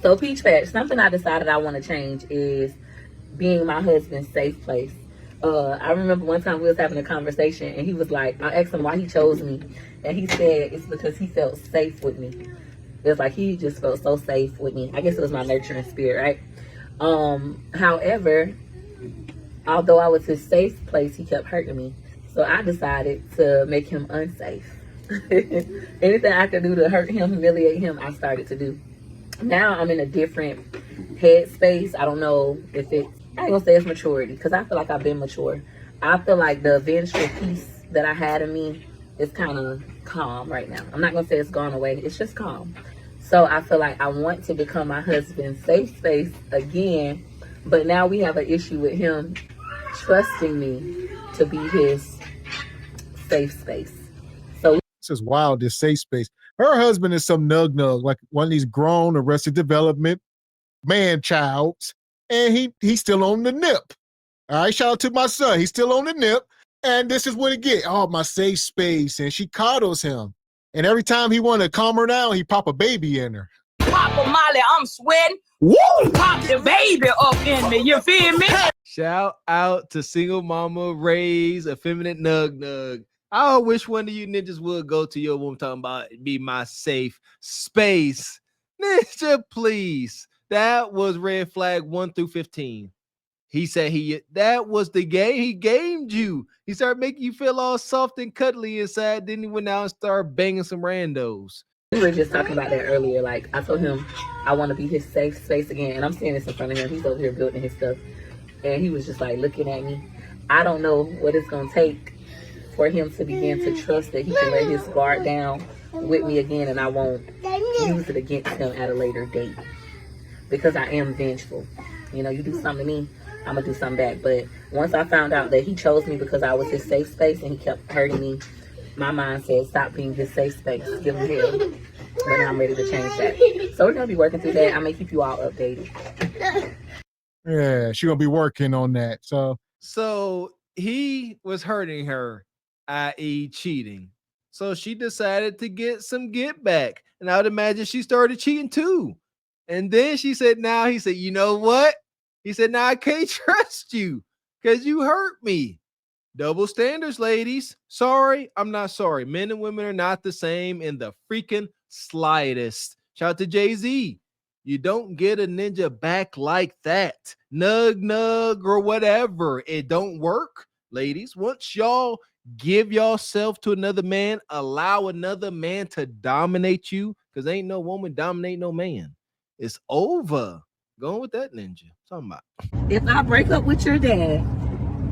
So Peach Patch, something I decided I want to change is being my husband's safe place. I remember one time we was having a conversation and he was like, I asked him why he chose me. And he said it's because he felt safe with me. It was like he just felt so safe with me. I guess it was my nurturing spirit, right? However, although I was his safe place, he kept hurting me. So I decided to make him unsafe. Anything I could do to hurt him, humiliate him, I started to do. Now I'm in a different headspace. I don't know if it's, I ain't gonna say it's maturity, because I feel like I've been mature. I feel like the vengeful piece that I had in me is kind of calm right now. I'm not gonna say it's gone away. It's just calm. So I feel like I want to become my husband's safe space again, but now we have an issue with him trusting me to be his safe space. So this is wild, this safe space. Her husband is some nug, like one of these grown Arrested Development man-childs, and he's still on the nip. All right, shout out to my son. He's still on the nip, and this is what it get. Oh, my safe space, and she coddles him. And every time he want to calm her down, he pop a baby in her. Papa Molly, I'm sweating. Woo! Pop the baby up in me, you feel me? Shout out to single mama, raised, effeminate nug. I wish one of you ninjas would go to your woman talking about be my safe space. Ninja, please. That was red flag 1 through 15. He said that was the game. He gamed you. He started making you feel all soft and cuddly inside. Then he went out and started banging some randos. We were just talking about that earlier. Like, I told him I want to be his safe space again. And I'm saying this in front of him. He's over here building his stuff. And he was just like looking at me. I don't know what it's going to take for him to begin to trust that he can let his guard down with me again, and I won't use it against him at a later date, because I am vengeful. You know, you do something to me, I'm gonna do something back. But once I found out that he chose me because I was his safe space and he kept hurting me, my mind said stop being his safe space, give him hell. But now I'm ready to change that. So we're gonna be working through that. I'm gonna keep you all updated. Yeah, she's gonna be working on that. So he was hurting her, i.e. cheating. So she decided to get some get back. And I would imagine she started cheating too. And then he said, you know what? He said, now I can't trust you because you hurt me. Double standards, ladies. Sorry, I'm not sorry. Men and women are not the same in the freaking slightest. Shout out to Jay-Z. You don't get a ninja back like that. Nug, or whatever. It don't work, ladies. Once y'all give yourself to another man, allow another man to dominate you, because ain't no woman dominate no man. It's over. Going with that ninja. Talking about. If I break up with your dad,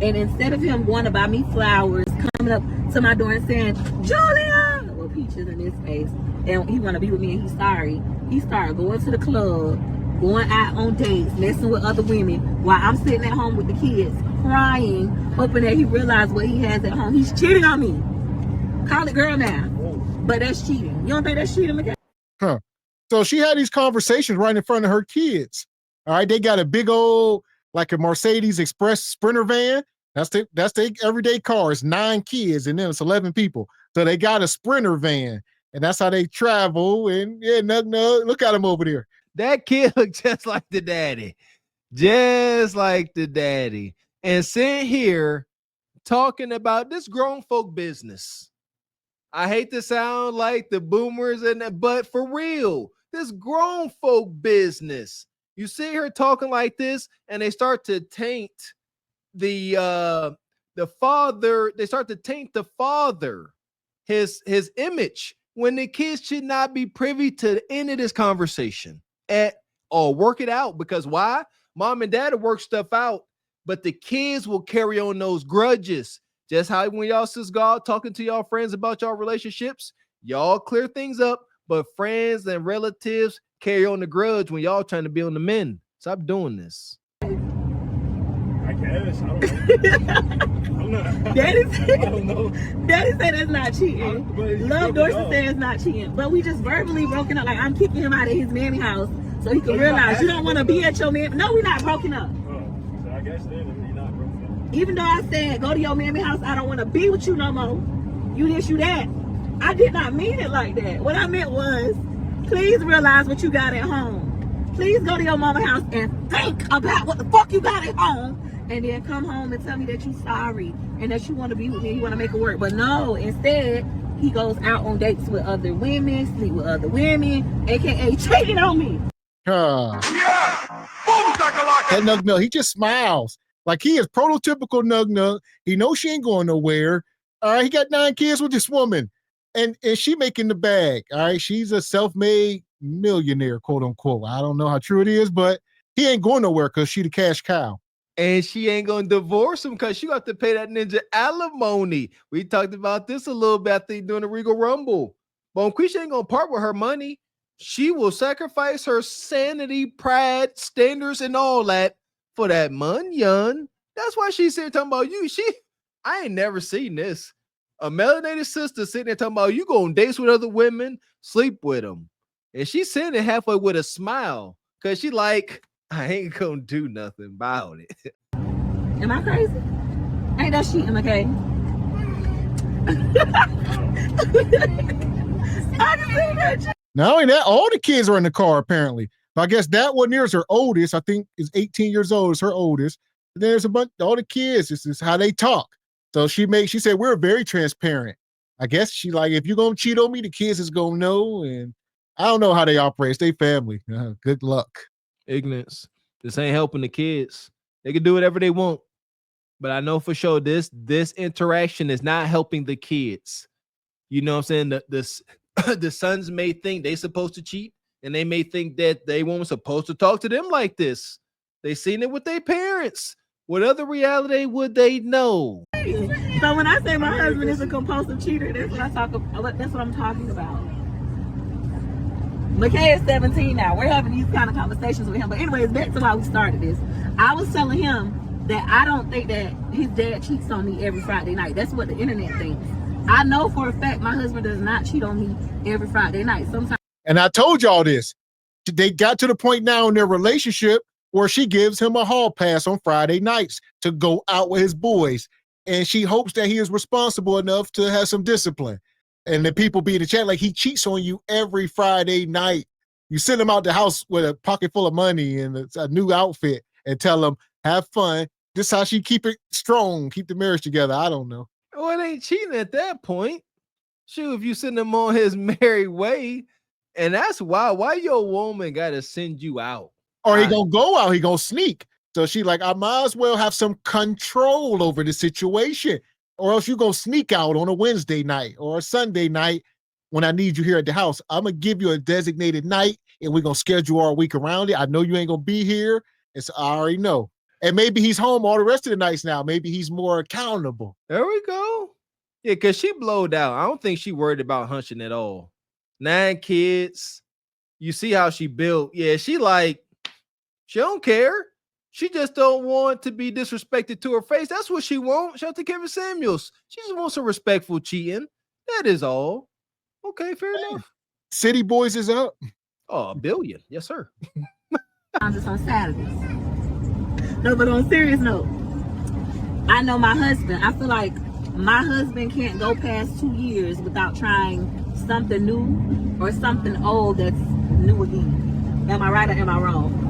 and instead of him going to buy me flowers, coming up to my door and saying, Julia, well, Peaches in this case, and he want to be with me and he's sorry, he started going to the club, going out on dates, messing with other women, while I'm sitting at home with the kids, crying, hoping that he realizes what he has at home. He's cheating on me. Call it girl now. But that's cheating. You don't think that's cheating, McKay? Huh. So she had these conversations right in front of her kids. All right, they got a big old, like a Mercedes Express Sprinter van. That's their everyday car. It's 9 kids and then it's 11 people. So they got a Sprinter van, and that's how they travel. And yeah, look at him over there. That kid looked just like the daddy. Just like the daddy. And sitting here talking about this grown folk business. I hate to sound like the boomers, but for real, this grown folk business. You sit here talking like this, and they start to taint the father. They start to taint the father, his image, when the kids should not be privy to the end of this conversation or work it out. Because why? Mom and dad will work stuff out, but the kids will carry on those grudges. Just how when y'all sis God talking to y'all friends about y'all relationships, y'all clear things up, but friends and relatives carry on the grudge when y'all trying to be on the men. Stop doing this. I guess. I don't know. Daddy said it's not cheating. Love Dorsey said it's not cheating. But we just verbally broken up. Like, I'm kicking him out of his mammy house so he can realize you don't want to be at your mammy. No, we're not broken up. So I guess then you're not broken up. Even though I said, go to your mammy house, I don't want to be with you no more. You this, you that. I did not mean it like that. What I meant was, please realize what you got at home. Please go to your mama's house and think about what the fuck you got at home, and then come home and tell me that you're sorry and that you want to be with me and you want to make it work. But no, instead, he goes out on dates with other women, sleep with other women, aka cheating on me. That Nug Nug, he just smiles. Like he is prototypical Nug Nug. He knows she ain't going nowhere. All right, he got 9 kids with this woman. And she making the bag. All right, she's a self-made millionaire, quote unquote. I don't know how true it is, but he ain't going nowhere because she the cash cow. And she ain't gonna divorce him because she got to pay that ninja alimony. We talked about this a little bit, I think, during the Regal Rumble. But Quisha ain't gonna part with her money. She will sacrifice her sanity, pride, standards, and all that for that munyon. That's why she's sitting talking about you. I ain't never seen this. A melanated sister sitting there talking about you go on dates with other women, sleep with them. And she's sitting there halfway with a smile because she like, I ain't gonna do nothing about it. Am I crazy? Ain't that shit, okay? I can see that. Not only that, all the kids are in the car apparently. But I guess that one there is her oldest. I think is 18 years old. Is her oldest. And there's a bunch. All the kids. This is how they talk. So she said we're very transparent. I guess she like if you're gonna cheat on me, the kids is gonna know. And I don't know how they operate. It's their family. Good luck. Ignorance. This ain't helping the kids. They can do whatever they want. But I know for sure this interaction is not helping the kids. You know what I'm saying? The sons may think they supposed to cheat, and they may think that they weren't supposed to talk to them like this. They seen it with their parents. What other reality would they know? So when I say my husband is a compulsive cheater, that's what I'm talking about. McKay is 17 now. We're having these kind of conversations with him. But anyways, back to why we started this. I was telling him that I don't think that his dad cheats on me every Friday night. That's what the internet thinks. I know for a fact my husband does not cheat on me every Friday night. Sometimes. And I told y'all this. They got to the point now in their relationship where she gives him a hall pass on Friday nights to go out with his boys. And she hopes that he is responsible enough to have some discipline. And the people be in the chat like he cheats on you every Friday night. You send him out the house with a pocket full of money and a new outfit and tell him, have fun. This is how she keep it strong, keep the marriage together. I don't know. Well, it ain't cheating at that point. Shoot, if you send him on his merry way, and that's why your woman got to send you out. Or he gonna go out, he gonna sneak. So she like, I might as well have some control over the situation. Or else you gonna sneak out on a Wednesday night or a Sunday night when I need you here at the house. I'm gonna give you a designated night and we're gonna schedule our week around it. I know you ain't gonna be here. And so I already know. And maybe he's home all the rest of the nights now. Maybe he's more accountable. There we go. Yeah, because she blowed out. I don't think she worried about hunching at all. 9 kids. You see how she built. Yeah, she don't care. She just don't want to be disrespected to her face. That's what she wants. Shout out to Kevin Samuels. She just wants a respectful cheating. That is all. Okay, fair enough. City Boys is up. Oh, $1 billion. Yes, sir. I'm just on Saturdays. No, but on a serious note, I know my husband. I feel like my husband can't go past 2 years without trying something new or something old that's new again. Am I right or am I wrong?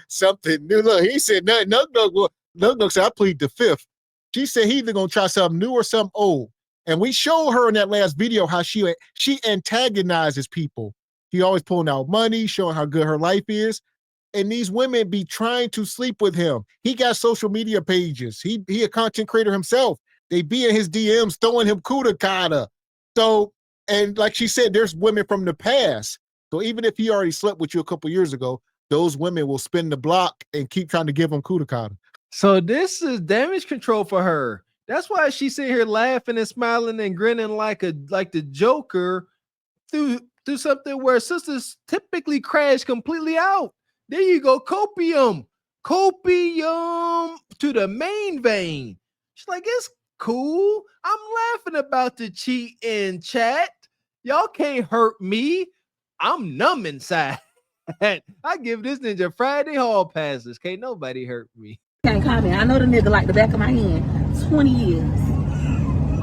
Something new. Look, he said, Nug said, I plead the fifth. She said he either gonna try something new or something old. And we showed her in that last video how she antagonizes people. He always pulling out money, showing how good her life is. And these women be trying to sleep with him. He got social media pages. He a content creator himself. They be in his DMs throwing him kuda kata. So, and like she said, there's women from the past. So even if he already slept with you a couple years ago, those women will spin the block and keep trying to give him kuda kata. So this is damage control for her. That's why she's sitting here laughing and smiling and grinning like the Joker through something where sisters typically crash completely out. There you go, copium to the main vein. She's like, it's cool. I'm laughing about the cheat in chat. Y'all can't hurt me. I'm numb inside. I give this ninja Friday hall passes. Can't nobody hurt me. Can't comment. I know the nigga like the back of my hand. 20 years.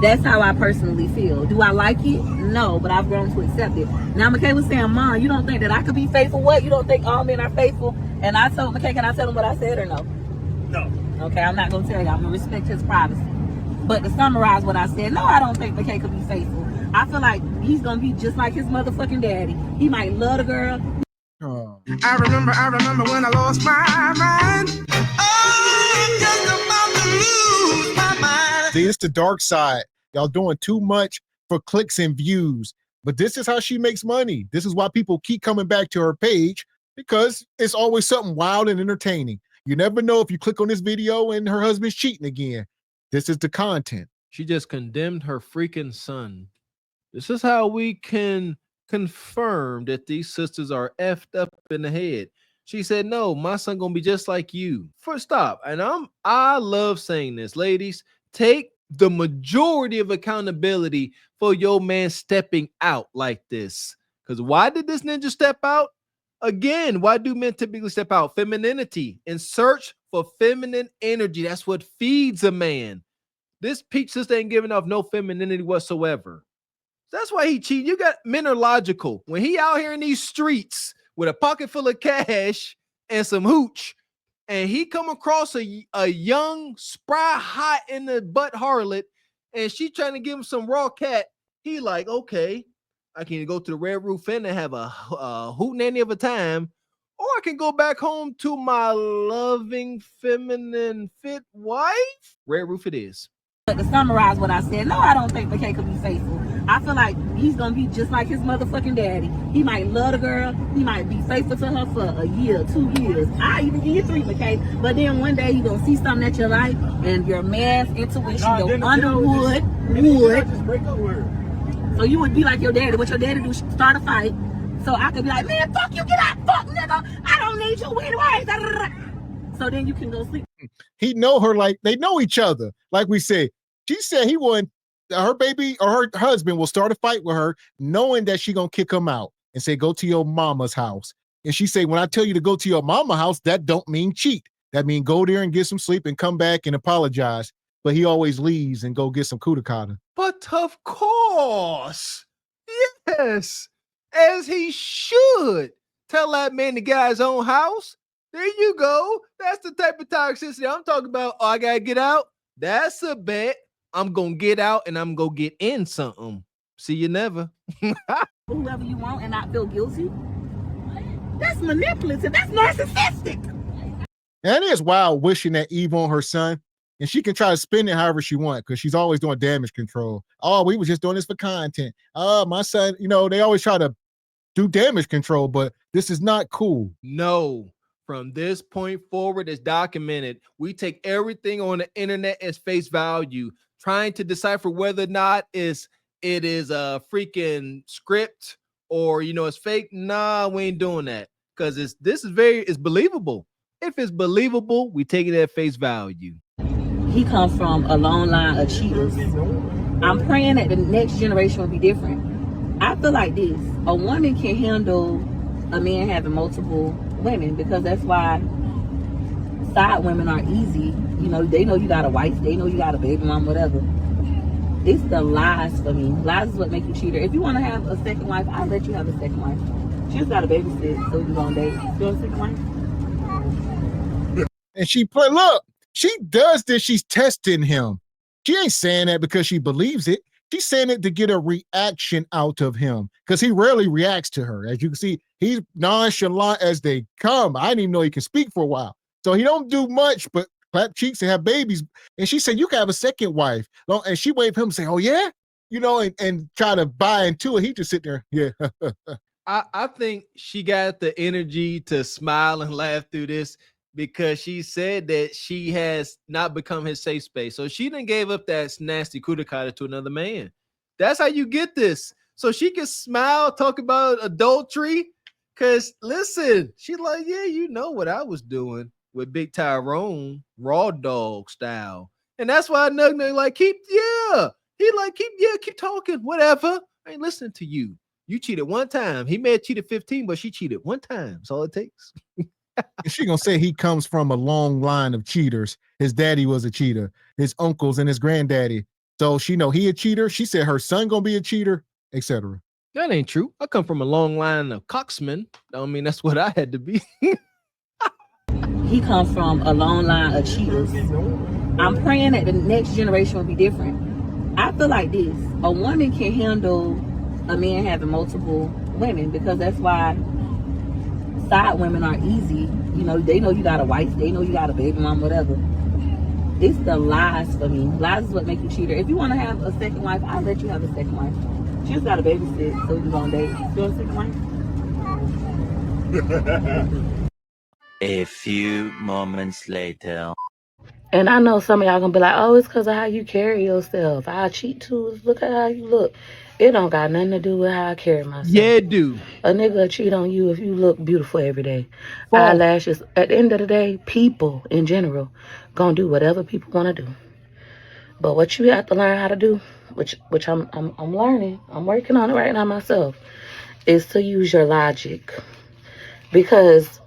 That's how I personally feel. Do I like it? No, but I've grown to accept it. Now, McKay was saying, Mom, you don't think that I could be faithful? What? You don't think all men are faithful? And I told McKay, can I tell him what I said or no? No. Okay, I'm not going to tell you. I'm going to respect his privacy. But to summarize what I said, no, I don't think McKay could be faithful. I feel like he's going to be just like his motherfucking daddy. He might love the girl. Oh. I remember when I lost my mind. Oh, I'm just about to lose my mind. See, it's the dark side. Y'all doing too much for clicks and views. But this is how she makes money. This is why people keep coming back to her page, because it's always something wild and entertaining. You never know if you click on this video and her husband's cheating again. This is the content. She just condemned her freaking son. This is how we can confirm that these sisters are effed up in the head. She said, no, my son gonna be just like you. First stop. And I love saying this, ladies, take the majority of accountability for your man stepping out like this. Because why did this ninja step out? Again, why do men typically step out? Femininity, in search for feminine energy. That's what feeds a man. This peach sister ain't giving off no femininity whatsoever. That's why he cheated. You got men are logical. When he out here in these streets with a pocket full of cash and some hooch, and he come across a young, spry, hot in the butt harlot, and she trying to give him some raw cat, he like, okay, I can go to the Red Roof Inn and have a hoot nanny of a time, or I can go back home to my loving, feminine, fit wife. Red Roof it is. But to summarize what I said, no, I don't think McKay could be faithful. I feel like he's going to be just like his motherfucking daddy. He might love the girl. He might be faithful to her for a year, 2 years. I even give you 3, McKay. But then one day you're going to see something at your life, and your man's intuition, your Underwood would. Just break up with her. So you would be like your daddy. What your daddy do, start a fight. So I could be like, man, fuck you, get out, fuck nigga. I don't need you anyway. So then you can go sleep. He know her like they know each other. Like we said, she said he wouldn't, her baby or her husband will start a fight with her knowing that she gonna kick him out and say, go to your mama's house. And she say, when I tell you to go to your mama's house, that don't mean cheat. That mean go there and get some sleep and come back and apologize. But he always leaves and go get some kudakata. But of course, yes, as he should. Tell that man to get out his own house. There you go. That's the type of toxicity I'm talking about. Oh, I gotta get out. That's a bet. I'm gonna get out and I'm gonna get in something. See you never. Whoever you want and not feel guilty. That's manipulative. That's narcissistic. And it is wild wishing that Eve on her son. And she can try to spin it however she wants because she's always doing damage control. Oh, we was just doing this for content. Oh, my son, you know, they always try to do damage control, but this is not cool. No. From this point forward, it's documented. We take everything on the internet as face value, trying to decipher whether or not it is a freaking script or, you know, it's fake. Nah, we ain't doing that because it's believable. If it's believable, we take it at face value. He comes from a long line of cheaters. I'm praying that the next generation will be different. I feel like this. A woman can handle a man having multiple women because that's why side women are easy. You know, they know you got a wife, they know you got a baby mom, whatever. It's the lies for me. Lies is what make you cheater. If you want to have a second wife, I'll let you have a second wife. She just got a babysit, so you gonna date. You want a second wife? And she play, look, she does this, she's testing him. She ain't saying that because she believes it. She's saying it to get a reaction out of him because he rarely reacts to her. As you can see, he's nonchalant as they come. I didn't even know he can speak for a while. So he don't do much but clap cheeks and have babies. And she said, you can have a second wife. And she waved him and say, oh, yeah? You know, and try to buy into it. He just sit there, yeah. I think she got the energy to smile and laugh through this because she said that she has not become his safe space. So she done gave up that nasty kudakata to another man. That's how you get this. So she can smile, talk about adultery. Because listen, she's like, yeah, you know what I was doing with Big Tyrone, raw dog style. And that's why Nug like, keep talking, whatever. I ain't listening to you. You cheated one time. He may have cheated 15, but she cheated one time. That's all it takes. She gonna say he comes from a long line of cheaters. His daddy was a cheater, his uncles and his granddaddy. So she know he a cheater. She said her son gonna be a cheater, etc. That ain't true. I come from a long line of cocksmen. Don't mean that's what I had to be. He comes from a long line of cheaters. I'm praying that the next generation will be different. I feel like this. A woman can handle a man having multiple women because that's why side women are easy. You know, they know you got a wife. They know you got a baby mom, whatever. It's the lies for me. Lies is what make you cheater. If you want to have a second wife, I'll let you have a second wife. She just got a babysit, so we can go on dates. You want a second wife? A few moments later. And I know some of y'all gonna be like, oh, it's because of how you carry yourself. I cheat too. Look at how you look. It don't got nothing to do with how I carry myself. Yeah, dude. A nigga cheat on you if you look beautiful every day. False. Eyelashes. At the end of the day, people in general gonna do whatever people want to do. But what you have to learn how to do, which I'm learning, I'm working on it right now myself, is to use your logic. Because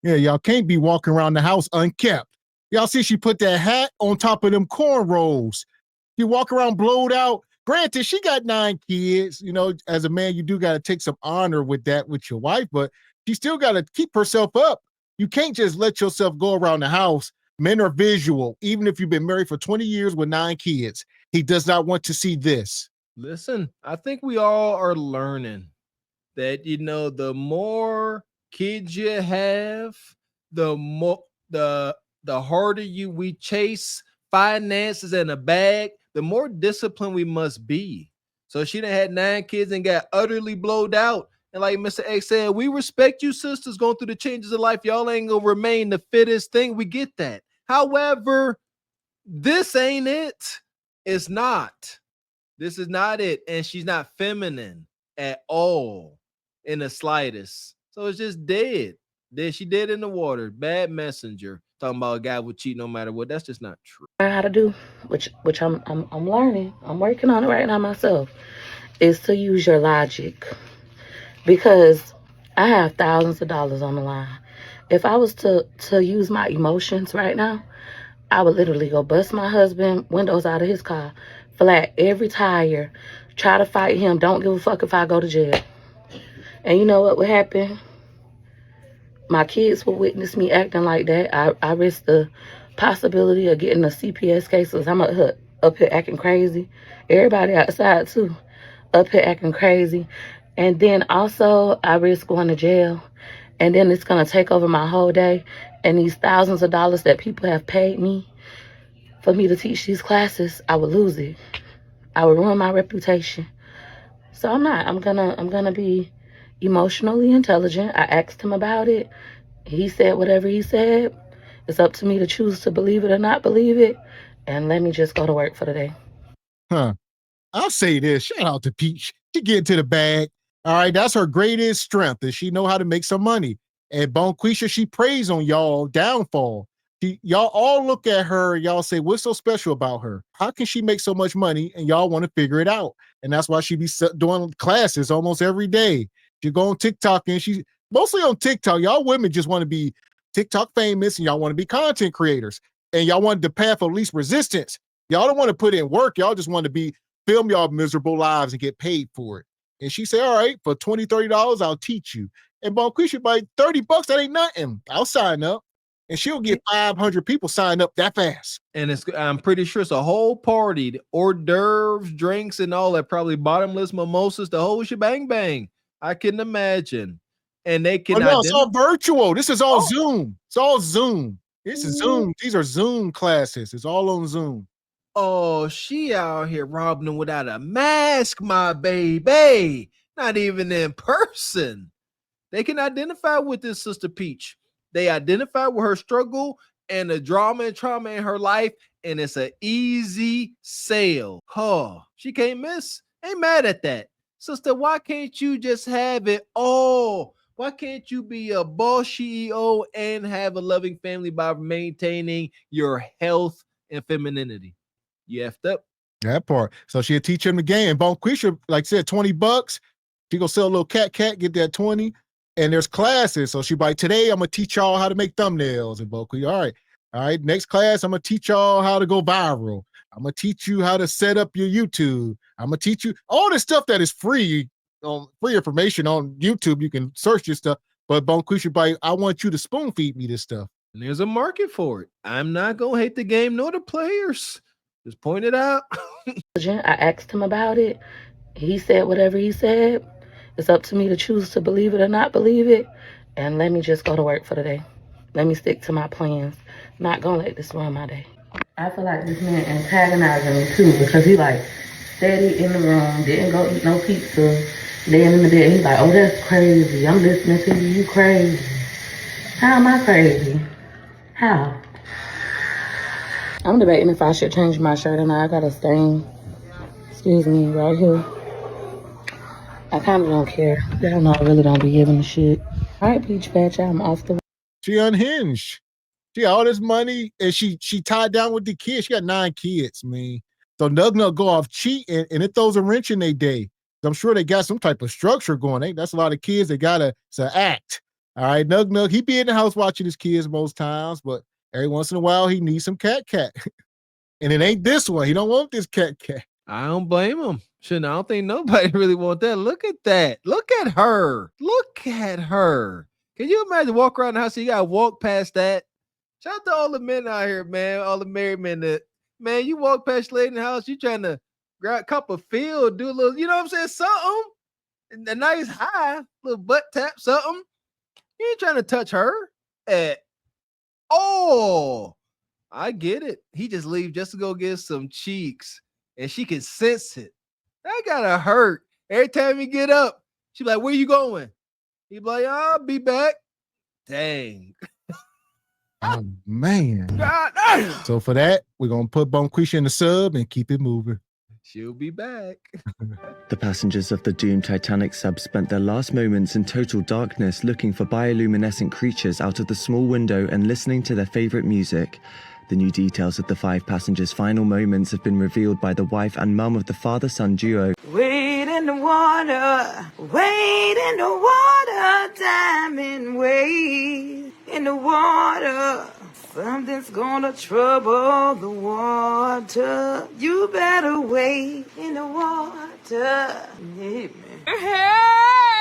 y'all can't be walking around the house unkept. Y'all see she put that hat on top of them cornrows. You walk around blowed out. Granted, she got 9 kids. You know, as a man, you do got to take some honor with that with your wife, but she still got to keep herself up. You can't just let yourself go around the house. Men are visual, even if you've been married for 20 years with 9 kids. He does not want to see this. Listen, I think we all are learning that, you know, the more kids you have, the more the harder we chase finances and a bag, the more disciplined we must be. So she done had 9 kids and got utterly blowed out. And like Mr. X said, we respect you sisters going through the changes of life. Y'all ain't gonna remain the fittest thing. We get that. However, this ain't it. It's not. This is not it. And she's not feminine at all in the slightest. So it's just dead. She dead in the water. Bad messenger. Talking about a guy would cheat no matter what. That's just not true. How to do, which I'm learning. I'm working on it right now myself, is to use your logic. Because I have thousands of dollars on the line. If I was to use my emotions right now, I would literally go bust my husband windows out of his car, flat every tire, try to fight him, don't give a fuck if I go to jail. And you know what would happen? My kids will witness me acting like that. I risk the possibility of getting a CPS case because I'm up here acting crazy. Everybody outside too, up here acting crazy. And then also I risk going to jail. And then it's going to take over my whole day. And these thousands of dollars that people have paid me for me to teach these classes, I would lose it. I would ruin my reputation. So I'm not. I'm gonna be emotionally intelligent. I asked him about it. He said whatever he said. It's up to me to choose to believe it or not believe it. And let me just go to work for the day. I'll say this. Shout out to Peach. She get into the bag. All right, that's her greatest strength, and she know how to make some money. And Bonquisha, she preys on y'all downfall. Y'all all look at her, y'all say, what's so special about her? How can she make so much money? And y'all want to figure it out. And that's why she be doing classes almost every day. She go on TikTok, and she's mostly on TikTok. Y'all women just want to be TikTok famous, and y'all want to be content creators. And y'all want the path of least resistance. Y'all don't want to put in work. Y'all just want to film y'all miserable lives and get paid for it. And she said, all right, for $20, $30, I'll teach you. And Bonquisha, by $30, that ain't nothing. I'll sign up. And she'll get 500 people signed up that fast. And I'm pretty sure it's a whole party, the hors d'oeuvres, drinks, and all that, probably bottomless mimosas, the whole shebang bang. I can imagine. And they can. Oh, no, it's all virtual. This is all Zoom. It's all Zoom. This is Zoom. These are Zoom classes. It's all on Zoom. Oh, she out here robbing them without a mask, my baby. Not even in person. They can identify with this Sister Peach. They identify with her struggle and the drama and trauma in her life, and it's an easy sale. Oh, she can't miss. Ain't mad at that. Sister, why can't you just have it all? Why can't you be a boss CEO and have a loving family by maintaining your health and femininity? You effed up. That part. So she'll teach him the game. Bonquisha, like I said, $20. She go sell a little cat, get that 20. And there's classes. So she like, today I'm gonna teach y'all how to make thumbnails. And Bonquisha, all right. Next class, I'm gonna teach y'all how to go viral. I'm gonna teach you how to set up your YouTube. I'm gonna teach you all this stuff that is free, free information on YouTube. You can search this stuff. But Bonquisha, I want you to spoon feed me this stuff. And there's a market for it. I'm not gonna hate the game nor the players. Just point it out. I asked him about it. He said whatever he said. It's up to me to choose to believe it or not believe it. And let me just go to work for the day. Let me stick to my plans. Not gonna let this run my day. I feel like this man antagonizing me too, because he like steady in the room, didn't go eat no pizza, laying in the bed. He's like, oh, that's crazy. I'm listening to you. You crazy. How am I crazy? How? I'm debating if I should change my shirt or not. I got a stain, excuse me, right here. I kind of don't care. Y'all know I really don't be giving a shit. All right, Peach Patch, I'm off the... She unhinged. She got all this money, and she tied down with the kids. She got 9 kids, man. So Nug go off cheating, and it throws a wrench in their day. I'm sure they got some type of structure going. That's a lot of kids. They got to act. All right, Nug, he be in the house watching his kids most times, but every once in a while, he needs some cat. And it ain't this one. He don't want this cat. I don't blame him. Shouldn't. I don't think nobody really want that. Look at that. Look at her. Look at her. Can you imagine walk around the house? You got to walk past that. Shout out to all the men out here, man. All the married men that, man, you walk past your lady in the house, you trying to grab a cup of field, do a little, you know what I'm saying? Something. A nice high, little butt tap, something. You ain't trying to touch her. Oh, I get it. He just leave just to go get some cheeks. And she can sense it. That gotta hurt. Every time you get up, she be like, where you going? He be like, I'll be back. Dang. Oh, man. God. So for that, we're going to put Bonquisha in the sub and keep it moving. She'll be back. The passengers of the doomed Titanic sub spent their last moments in total darkness looking for bioluminescent creatures out of the small window and listening to their favorite music. The new details of the 5 passengers' final moments have been revealed by the wife and mum of the father-son duo. Wade in the water, wade in the water, diamond wade in the water. Something's gonna trouble the water. You better wade in the water. Yeah, man. Hey!